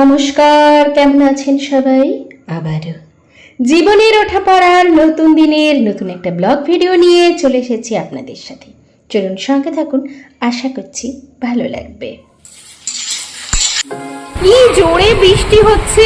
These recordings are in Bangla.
নমস্কার, কেমন আছেন সবাই? আবারও জীবনের ওঠা পড়ার নতুন দিনের নতুন একটা ব্লগ ভিডিও নিয়ে চলে এসেছি আপনাদের সাথে। চলুন সঙ্গে থাকুন, আশা করছি ভালো লাগবে। কি জোরে বৃষ্টি হচ্ছে।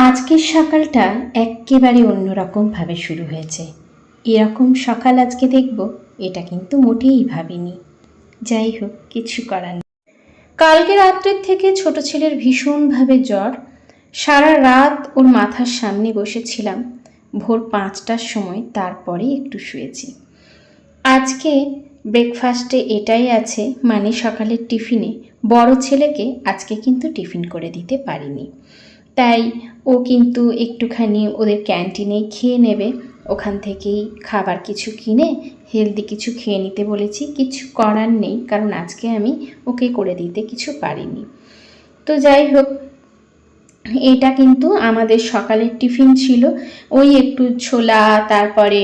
আজকের সকালটা একেবারে অন্যরকমভাবে শুরু হয়েছে। এরকম সকাল আজকে দেখব এটা কিন্তু মোটেই ভাবিনি। যাই হোক, কিছু করার নেই। কালকে রাত্রের থেকে ছোট ছেলের ভীষণভাবে জ্বর। সারা রাত ওর মাথার সামনে বসেছিলাম। ভোর 5টার সময় তারপরে একটু শুয়েছি। আজকে ব্রেকফাস্টে এটাই আছে, মানে সকালের টিফিনে বড় ছেলেকে আজকে কিন্তু টিফিন করে দিতে পারিনি। তাই ও কিন্তু একটুখানি ওদের ক্যান্টিনেই খেয়ে নেবে। ওখান থেকেই খাবার কিছু কিনে হেলদি কিছু খেয়ে নিতে বলেছি। কিছু করার নেই, কারণ আজকে আমি ওকে করে দিতে কিছু পারিনি। তো যাই হোক, এটা কিন্তু আমাদের সকালের টিফিন ছিল। ওই একটু ছোলা, তারপরে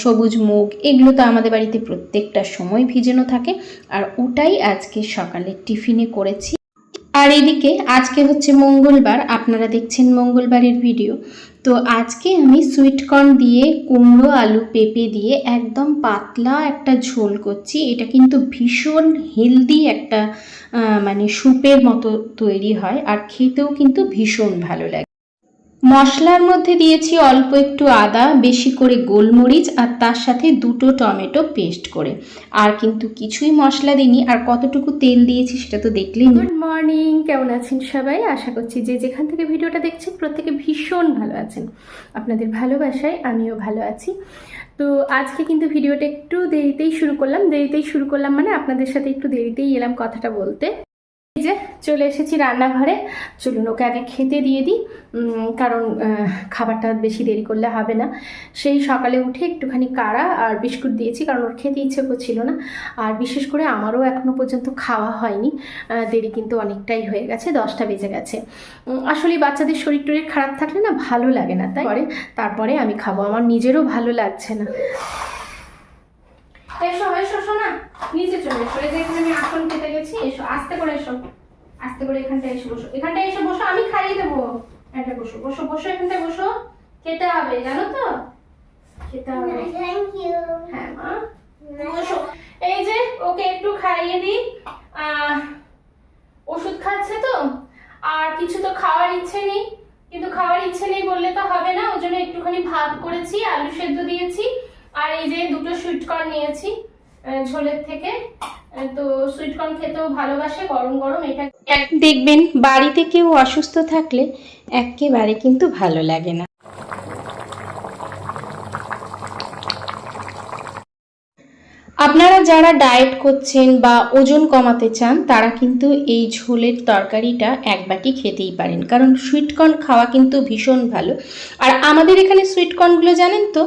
সবুজ মুগ, এগুলো তো আমাদের বাড়িতে প্রত্যেকটা সময় ভিজানো থাকে, আর ওটাই আজকে সকালের টিফিনে করেছি। আর এদিকে আজকে হচ্ছে মঙ্গলবার, আপনারা দেখছেন মঙ্গলবারের ভিডিও। তো আজকে আমি সুইটকর্ন দিয়ে কুমড়ো আলু পেঁপে দিয়ে একদম পাতলা একটা ঝোল করছি। এটা কিন্তু ভীষণ হেলদি একটা মানে স্যুপের মতো তৈরি হয়, আর খেতেও কিন্তু ভীষণ ভালো লাগে। মশলার মধ্যে দিয়েছি অল্প একটু আদা, বেশি করে গোলমরিচ, আর তার সাথে 2টো টমেটো পেস্ট করে। আর কিন্তু কিছুই মশলা দিইনি। আর কতটুকু তেল দিয়েছি সেটা তো দেখলেই। গুড মর্নিং, কেমন আছেন সবাই? আশা করছি যে যেখান থেকে ভিডিওটা দেখছেন প্রত্যেকে ভীষণ ভালো আছেন। আপনাদের ভালোবাসায় আমিও ভালো আছি। তো আজকে কিন্তু ভিডিওটা একটু দেরিতেই শুরু করলাম মানে আপনাদের সাথে একটু দেরিতেই এলাম কথাটা বলতে। এই যে চলে এসেছি রান্নাঘরে। চলুন ওকে আগে খেতে দিয়ে দিই, কারণ খাবারটা বেশি দেরি করলে হবে না। সেই সকালে উঠে একটুখানি কাড়া আর বিস্কুট দিয়েছি, কারণ ওর খেতে ইচ্ছে করছিল না। আর বিশেষ করে আমারও এখনো পর্যন্ত খাওয়া হয়নি, দেরি কিন্তু অনেকটাই হয়ে গেছে, 10টা বেজে গেছে। আসলে বাচ্চাদের শরীর টরীর খারাপ থাকলে না ভালো লাগে না, তাই তারপরে আমি খাবো, আমার নিজেরও ভালো লাগছে না। এসো এসো শোনা, নিচে চলে এসো। এই যে এখানে আমি আসন পেতে গেছি, এসো আস্তে করে এসো, আস্তে করে এখানটায় এসে বসো, এখানটায় এসে বসো, আমি খাইয়ে দেবো। এটা বসো বসো বসো, এখানটায় বসো। খেতে হবে, জানো তো খেতে হবে। Thank you. হ্যাঁ মা, বসো। এই যে ওকে একটু খাইয়ে দিই, ওষুধ খাচ্ছে তো, আর কিছু তো খাওয়ার ইচ্ছে নেই। কিন্তু খাওয়ার ইচ্ছে নেই বললে তো হবে না, ওই জন্য একটুখানি ভাত করেছি, আলু সেদ্ধ দিয়েছি, আর এই যে 2টো সুইটকর্ন নিয়েছি ঝোলের থেকে। তো সুইটকর্ন খেতেও ভালোবাসে, গরম গরম। এটা দেখবেন বাড়িতে কেউ অসুস্থ থাকলে একেবারে কিন্তু ভালো লাগে না। আপনারা যারা ডায়েট করছেন বা ওজন কমাতে চান, তারা কিন্তু এই ঝোলের তরকারিটা এক বাটি খেতেই পারেন, কারণ সুইটকর্ন খাওয়া কিন্তু ভীষণ ভালো। আর আমাদের এখানে সুইটকর্নগুলো জানেন তো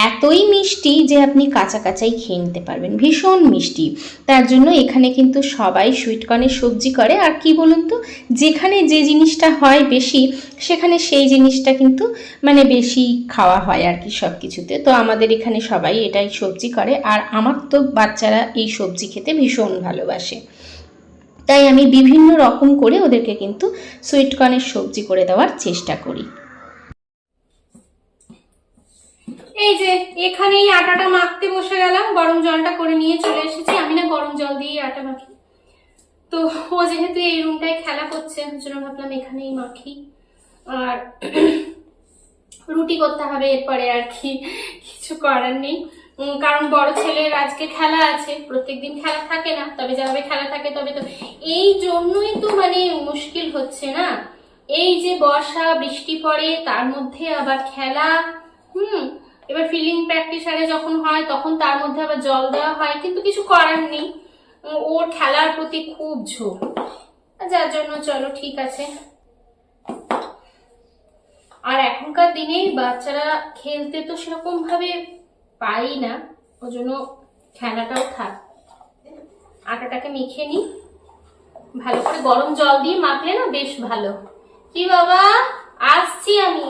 এতই মিষ্টি যে আপনি কাঁচা কাঁচাই খেয়ে নিতে পারবেন, ভীষণ মিষ্টি। তার জন্য এখানে কিন্তু সবাই সুইটকর্নের সবজি করে। আর কি বলুন তো, যেখানে যে জিনিসটা হয় বেশি, সেখানে সেই জিনিসটা কিন্তু মানে বেশি খাওয়া হয় আর কি সব কিছুতে। তো আমাদের এখানে সবাই এটাই সবজি করে, আর আমার তো বাচ্চারা এই সবজি খেতে ভীষণ ভালোবাসে। তাই আমি বিভিন্ন রকম করে ওদেরকে কিন্তু সুইটকর্নের সবজি করে দেওয়ার চেষ্টা করি। এই যে এখানেই আটাটা মাখতে বসে গেলাম, গরম জলটা করে নিয়ে চলে এসেছি। আমি না গরম জল দিয়ে আটা মাখি, তো ও যেহেতু এই রুমটায় খেলা করছে, ওই জন্য ভাবলাম এখানেই মাখি। আর রুটি করতে হবে এরপরে, আর কি কিছু করার নেই, কারণ বড় ছেলের আজকে খেলা আছে। প্রত্যেকদিন খেলা থাকে না, তবে যাবে খেলা থাকে তবে তো। এই জন্যই তো মানে মুশকিল হচ্ছে না, এই যে বর্ষা বৃষ্টি পড়ে, তার মধ্যে আবার খেলা। এবার ফিল্ডিং প্র্যাকটিসারে যখন হয় তখন তার মধ্যে আবার জল দেওয়া হয়, কিন্তু কিছু করার নেই, ওর খেলার প্রতি খুব ঝোঁক, যার জন্য চলো ঠিক আছে। আর এখনকার দিনে বাচ্চারা খেলতে তো সেরকম ভাবে পাই না, ওই জন্য খেলাটাও থাক। আটাটাকে মেখে নি ভালো করে, গরম জল দিয়ে মাখলে না বেশ ভালো কি বাবা, আসছি আমি,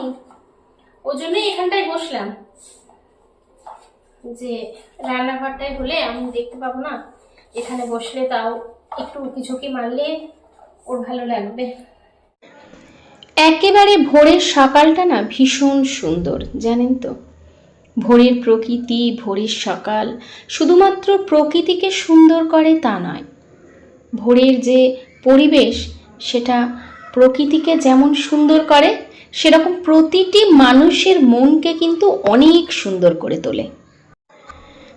ওই জন্য এখানটায় বসলাম, যে রান্নাঘরটায় হলে আমি দেখতে পাবো না, এখানে বসলে তাও একটু উঁকি ঝুঁকি মারলে ওর ভালো লাগবে। একেবারে ভোরের সকালটা না ভীষণ সুন্দর, জানেন তো। ভোরের প্রকৃতি, ভোরের সকাল শুধুমাত্র প্রকৃতিকে সুন্দর করে তা নয়, ভোরের যে পরিবেশ সেটা প্রকৃতিকে যেমন সুন্দর করে, সেরকম প্রতিটি মানুষের মনকে কিন্তু অনেক সুন্দর করে তোলে।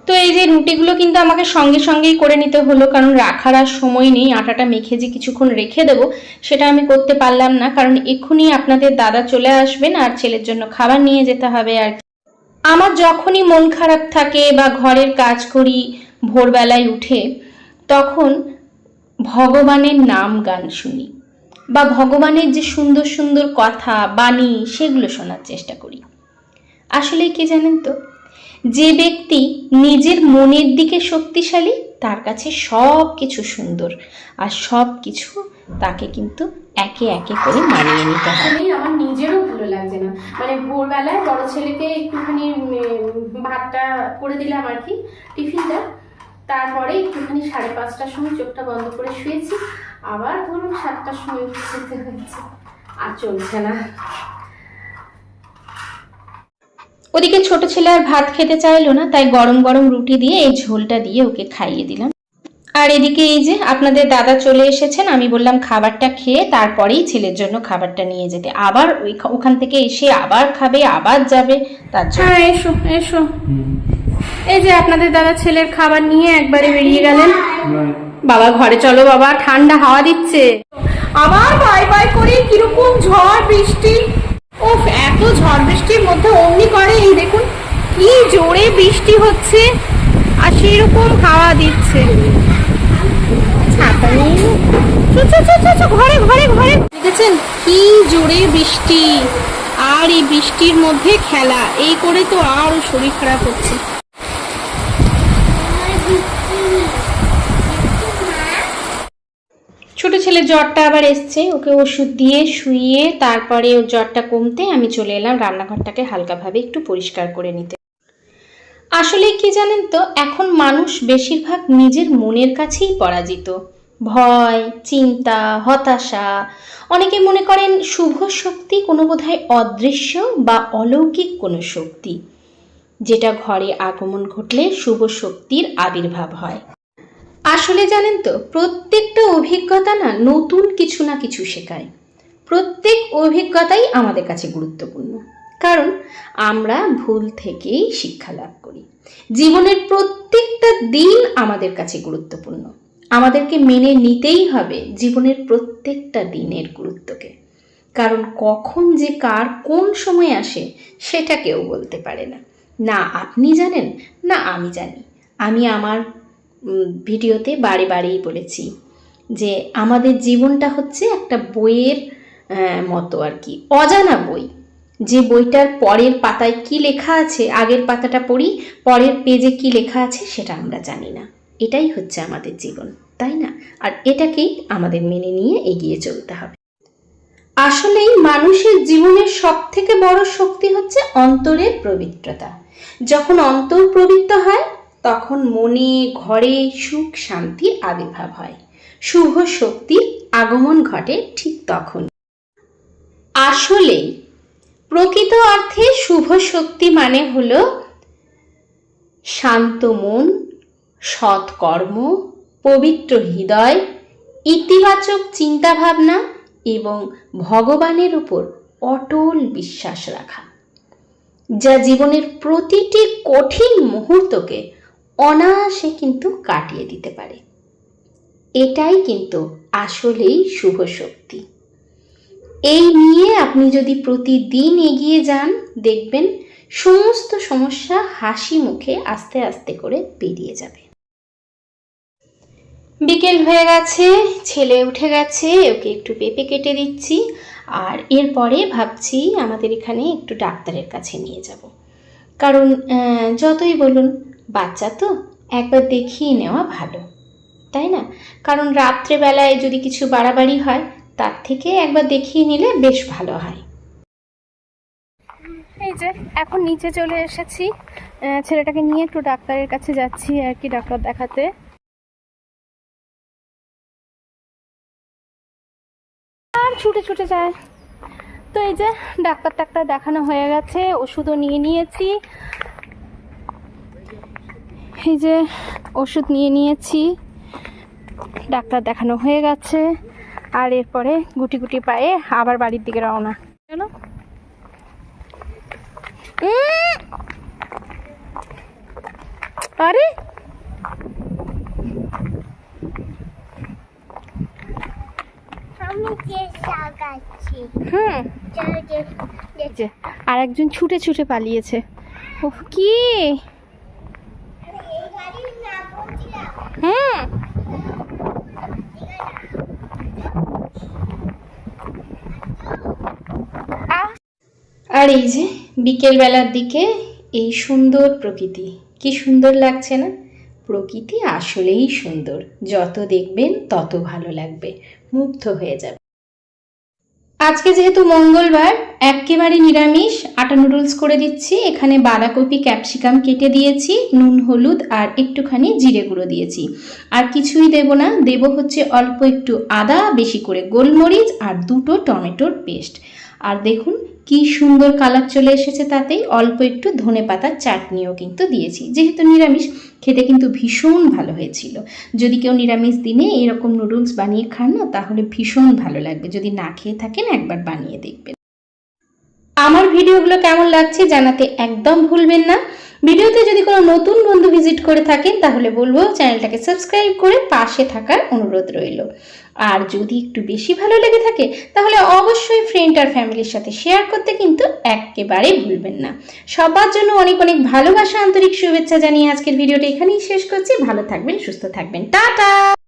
তো এই যে রুটিগুলো কিন্তু আমাকে সঙ্গে সঙ্গেই করে নিতে হলো, কারণ রাখার আর সময় নেই। আটাটা মেখে যে কিছুক্ষণ রেখে দেবো সেটা আমি করতে পারলাম না, কারণ এক্ষুনি আপনাদের দাদা চলে আসবেন আর ছেলের জন্য খাবার নিয়ে যেতে হবে। আর আমার যখনই মন খারাপ থাকে বা ঘরের কাজ করি ভোরবেলায় উঠে, তখন ভগবানের নাম গান শুনি বা ভগবানের যে সুন্দর সুন্দর কথা বাণী সেগুলো শোনার চেষ্টা করি। আসলে কি জানেন তো, যে ব্যক্তি নিজের মনের দিকে শক্তিশালী তার কাছে সব কিছু সুন্দর, আর সব কিছু তাকে কিন্তু একে একে করে মানিয়ে নিতে হয়। আমার নিজেরও ভালো লাগছে না, মানে ভোরবেলায় বড় ছেলেকে একটুখানি ভাতটা করে দিলাম আর কি, টিফিনটা, তারপরে একটুখানি 5:30টার সময় চোখটা বন্ধ করে শুয়েছি, আবার ধরুন 7টার সময় উঠতে হয়েছে, আর চলছে না। ওদিকে ছোট ছেলে আর ভাত খেতে চাইলো না, তাই গরম গরম রুটি দিয়ে এই ঝোলটা দিয়ে ওকে খাইয়ে দিলাম। আর এদিকে এই যে আপনাদের দাদা চলে এসেছেন, আমি বললাম খাবারটা খেয়ে তারপরেই ছেলের জন্য খাবারটা নিয়ে যেতে, আবার ওখান থেকে এসে আবার খাবে আবার যাবে, তার জন্য। হ্যাঁ এসো এসো, এই যে আপনাদের দাদা ছেলের খাবার নিয়ে একবারে বেরিয়ে গেলেন। বাবা ঘরে চলো বাবা, ঠান্ডা হাওয়া দিচ্ছে। আবার বাই বাই করে কিরকম ঝড় বৃষ্টি, ও এত ঝড় বৃষ্টির মধ্যে অমনি করে, এই দেখুন কি জোরে বৃষ্টি হচ্ছে আর সেরকম হাওয়া দিচ্ছে। ছাতা নিয়ে ঘরে ঘরে ঘরে, দেখেছেন কি জোরে বৃষ্টি, আর এই বৃষ্টির মধ্যে খেলা, এই করে তো আরো শরীর খারাপ হচ্ছে। ছোট ছেলের জ্বরটা আবার এসছে, ওকে ওষুধ দিয়ে শুইয়ে তারপরে ওর জ্বরটা কমতে আমি চলে এলাম রান্নাঘরটাকে হালকাভাবে একটু পরিষ্কার করে নিতে। আসলে কি জানেন তো, এখন মানুষ বেশিরভাগ নিজের মনের কাছেই পরাজিত। ভয়, চিন্তা, হতাশা, অনেকে মনে করেন শুভ শক্তি কোনো বোধহয় অদৃশ্য বা অলৌকিক কোনো শক্তি, যেটা ঘরে আগমন ঘটলে শুভ শক্তির আবির্ভাব হয়। আসলে জানেন তো, প্রত্যেকটা অভিজ্ঞতা না নতুন কিছু না কিছু শেখায়। প্রত্যেক অভিজ্ঞতাই আমাদের কাছে গুরুত্বপূর্ণ, কারণ আমরা ভুল থেকেই শিক্ষা লাভ করি। জীবনের প্রত্যেকটা দিন আমাদের কাছে গুরুত্বপূর্ণ, আমাদেরকে মেনে নিতেই হবে জীবনের প্রত্যেকটা দিনের গুরুত্বকে, কারণ কখন যে কার কোন সময় আসে সেটা কেউ বলতে পারে না। না আপনি জানেন, না আমি জানি। আমি আমার ভিডিওতে বারে বারেই বলেছি যে আমাদের জীবনটা হচ্ছে একটা বইয়ের মতো আর কি, অজানা বই। যে বইটার পরের পাতায় কি লেখা আছে, আগের পাতাটা পড়ি, পরের পেজে কি লেখা আছে সেটা আমরা জানি না। এটাই হচ্ছে আমাদের জীবন, তাই না? আর এটাকেই আমাদের মেনে নিয়ে এগিয়ে চলতে হবে। আসলেই মানুষের জীবনের সব থেকে বড় শক্তি হচ্ছে অন্তরের পবিত্রতা। যখন অন্তর পবিত্র হয় তখন মনে ঘরে সুখ শান্তির আবির্ভাব হয়, শুভ শক্তির আগমন ঘটে ঠিক তখন। আসলেই প্রকৃত অর্থে শুভ শক্তি মানে হলো শান্ত মন, সৎকর্ম, পবিত্র হৃদয়, ইতিবাচক চিন্তাভাবনা এবং ভগবানের উপর অটল বিশ্বাস রাখা, যা জীবনের প্রতিটি কঠিন মুহূর্তকে অনায়াসে কিন্তু কাটিয়ে দিতে পারে। এটাই কিন্তু আসলেই শুভ শক্তি। এই নিয়ে আপনি যদি প্রতিদিন এগিয়ে যান, দেখবেন সমস্ত সমস্যা হাসি মুখে আস্তে আস্তে করে পেরিয়ে যাবে। বিকেল হয়ে গেছে, ছেলে উঠে গেছে, ওকে একটু পেঁপে কেটে দিচ্ছি, আর এরপরে ভাবছি আমাদের এখানে একটু ডাক্তারের কাছে নিয়ে যাব। কারণ যতই বলুন বাচ্চা তো, একবার দেখিয়ে নেওয়া ভালো, তাই না? কারণ রাত্রেবেলায় যদি কিছু বাড়াবাড়ি হয় তার থেকে একবার দেখিয়ে নিলে বেশ ভালো হয়। এই যে এখন নিচে চলে এসেছি, ছেলেটাকে নিয়ে একটু ডাক্তারের কাছে যাচ্ছি আর কি, ডাক্তার দেখাতে। আর ছুটে ছুটে যায়। তো এই যে ডাক্তার দেখানো হয়ে গেছে, ওষুধও নিয়ে নিয়েছি। এই যে ওষুধ নিয়ে নিয়েছি, ডাক্তার দেখানো হয়ে গেছে। আর এরপরে গুটি গুটি পায়ে আবার বাড়ির দিকে রওনা। চলো। আরে আর একজন ছুটে ছুটে পালিয়েছে। ওহ কি আর এই যে বিকেলবেলার দিকে এই সুন্দর প্রকৃতি, কি সুন্দর লাগছে না? প্রকৃতি আসলেই সুন্দর, যত দেখবেন তত ভালো লাগবে, মুগ্ধ হয়ে যাবে। আজকে যেহেতু মঙ্গলবার, একেবারে নিরামিষ আটা নুডলস করে দিচ্ছি। এখানে বাঁধাকপি ক্যাপসিকাম কেটে দিয়েছি, নুন হলুদ আর একটুখানি জিরে গুঁড়ো দিয়েছি। আর কিছুই দেব না, দেব হচ্ছে অল্প একটু আদা, বেশি করে গোলমরিচ আর 2টো টমেটোর পেস্ট। আর দেখুন কি সুন্দর কালার চলে এসেছে, তাতেই অল্প একটু ধনেপাতার চাটনিও কিন্তু দিয়েছি। যেহেতু নিরামিষ, খেতে কিন্তু ভীষণ ভালো হয়েছিল। যদি কেউ নিরামিষ দিনে এরকম নুডলস বানিয়ে খান না, তাহলে ভীষণ ভালো লাগবে। যদি না খেয়ে থাকেন একবার বানিয়ে দেখবেন। আমার ভিডিওগুলো কেমন লাগছে জানাতে একদম ভুলবেন না। ভিডিওতে যদি কোনো নতুন বন্ধু ভিজিট করে থাকেন তাহলে বলবো চ্যানেলটাকে সাবস্ক্রাইব করে পাশে থাকার অনুরোধ রইল। আর যদি একটু বেশি ভালো লেগে থাকে তাহলে অবশ্যই ফ্রেন্ড আর ফ্যামিলির সাথে শেয়ার করতে কিন্তু একেবারেই ভুলবেন না। সবার জন্য অনেক অনেক ভালোবাসা, আন্তরিক শুভেচ্ছা জানিয়ে আজকের ভিডিওটা এখানেই শেষ করছি। ভালো থাকবেন, সুস্থ থাকবেন, টাটা।